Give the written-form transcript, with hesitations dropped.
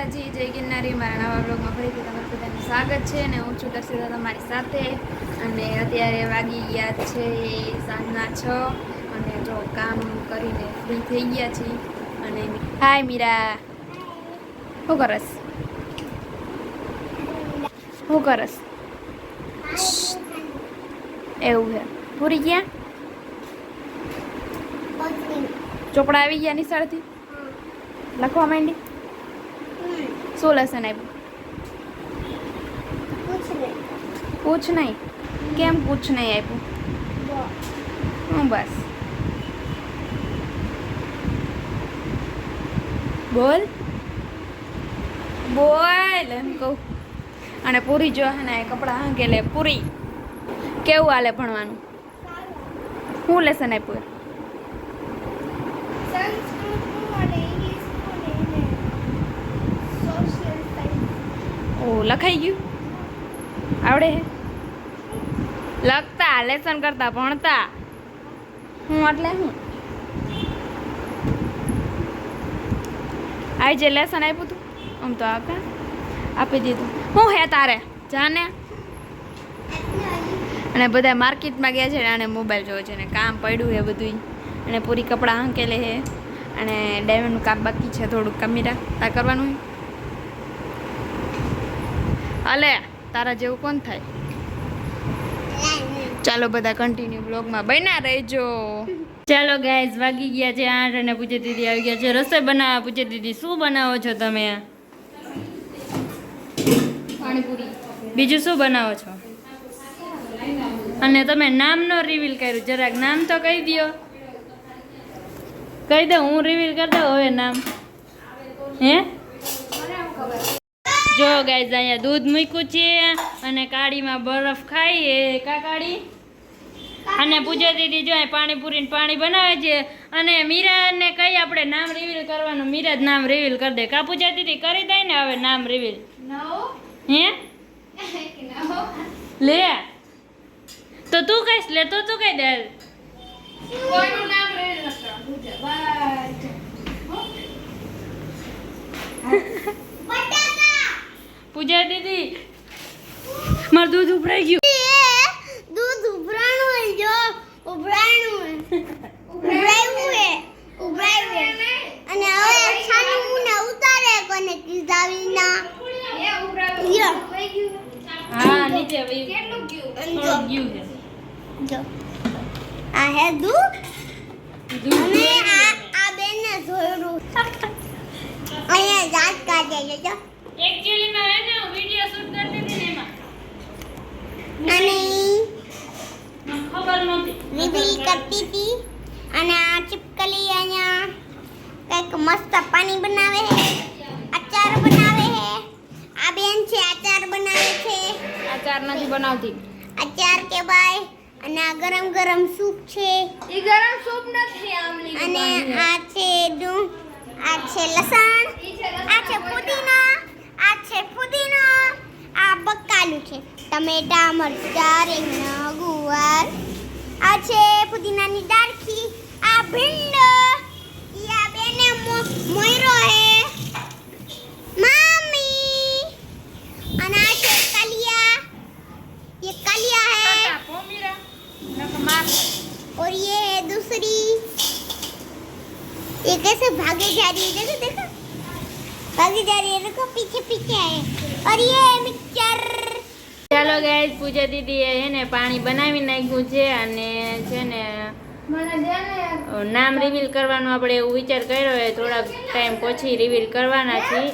માતાજી, જય ગિરનારી. મારા નવા બ્લોગમાં ફરીથી તમારું બધાનું સ્વાગત છે અને હું છું દર્શિતા તમારી સાથે. અને અત્યારે વાગી ગયા છે સાંજના 6 અને જો કામ કરીને ફ્રી થઈ ગયા છીએ. અને હાય મીરા, શું કરસ? શું કરસ? એવું છે. પૂરી ગયા? ચોપડા આવી ગયા નિશાળથી? લખવા માંડી? શું લેસન આપ્યું? પૂછ નહીં. કેમ પૂછ નહીં આપ્યું? બસ બોલ બોલ એમ કહું. અને પૂરી જો હે ને કપડાં હાંકે લે. પૂરી કેવું હાલે ભણવાનું? શું લેસન આપ્યું? ઓ લખાઈ ગયું? આવડે હે લખતા? લેસન કરતા ભણતા? હું એટલે હું આ જે લેસન આપ્યું તું આમ તો આપી દીધું. હું હે તારે જાને? અને બધા માર્કેટમાં ગયા છે અને મોબાઈલ જોવે છે ને કામ પડ્યું હે બધું. અને પૂરી કપડાં હાંકેલે હે અને ડાયમંડનું કામ બાકી છે થોડુંક. કમીરા તા કરવાનું. અલે તારા જેવું કોણ થાય? ચાલો બધા કન્ટિન્યુ બ્લોગમાં બન્યા રહેજો. ચાલો ગાઈઝ, વાગી ગયા છે 8 અને પૂજા દીદી આવી ગયા છે રસોઈ બનાવવા. પૂજા દીદી શું બનાવો છો તમે? પાણીપુરી. બીજું શું બનાવો છો? અને તમે નામ નો રિવીલ કર્યું, જરાક નામ તો કહી દો. કહી દો, હું રિવીલ કરી દઉં હવે નામ. હે જો ગાઈઝ, અહીંયા દૂધ મૂક્યું છે અને કાળીમાં બરફ ખાઈએ. કા કાળી? અને પૂજા દીદી જો પાણીપુરી પાણી બનાવે છે. અને મીરાને કઈ આપણે નામ રિવીલ કરવાનું. મીરા જ નામ રિવીલ કરી દે. કા પૂજા દીદી કરી દે ને હવે નામ રિવીલ? હે લે તો તું કઈશ લે તો તું કઈ દે. કોઈનું નામ રિવીલ ન પૂજા દીદી મારું દૂધ ઉભરાઈ ગયું. દૂધ ઉભરાણું જો ઉભરાણું ઉભરાયું અને હવે છાનું ને ઉતારે કોને કીધાવીના હા નીચે વહી કેટલું ગયું? થોડું ગયું છે જો આ હે દૂધ અને આ બેને જોયું અહીંયા જાત કાઢે છે જો. એક્ચ્યુઅલી માં હે ને વિડિયો શૂટ કરતી હતી ને એમાં અને ખબર નહોતી રિવીલ કરતી હતી. અને આ ચિપકલી અહીંયા કંઈક મસ્ત પાણી બનાવે છે, અચાર બનાવે છે. આ બેન છે અચાર બનાવે છે. અચાર નથી બનાવતી. અચાર કે ભાઈ. અને આ ગરમ ગરમ સૂપ છે. એ ગરમ સૂપ નથી આમલી. અને આ છે આ છે લસણ, આ છે પુદીનો, આ બકાલું છે, ટમેટા, મરચાં, રીંગણા, ગુવાર. આ છે પુદીનાની ડાળખી, આ ભીંડો, આ બેને મોયરો હે મામી. અને આ છે કલિયા, ये कलिया है और ये है दूसरी. ये कैसे भागे जा रही है, देखो देखो भागे जा रही है, देखो पीछे पीछे है. और ये है मिक्सचर. ચાલો ગાઈઝ, પૂજા દીદી હે ને પાણી બનાવી નાખ્યું છે અને છે ને નામ રિવીલ કરવાનું આપણે એવું વિચાર કર્યો હોય. થોડાક ટાઈમ પછી રિવીલ કરવાના છીએ.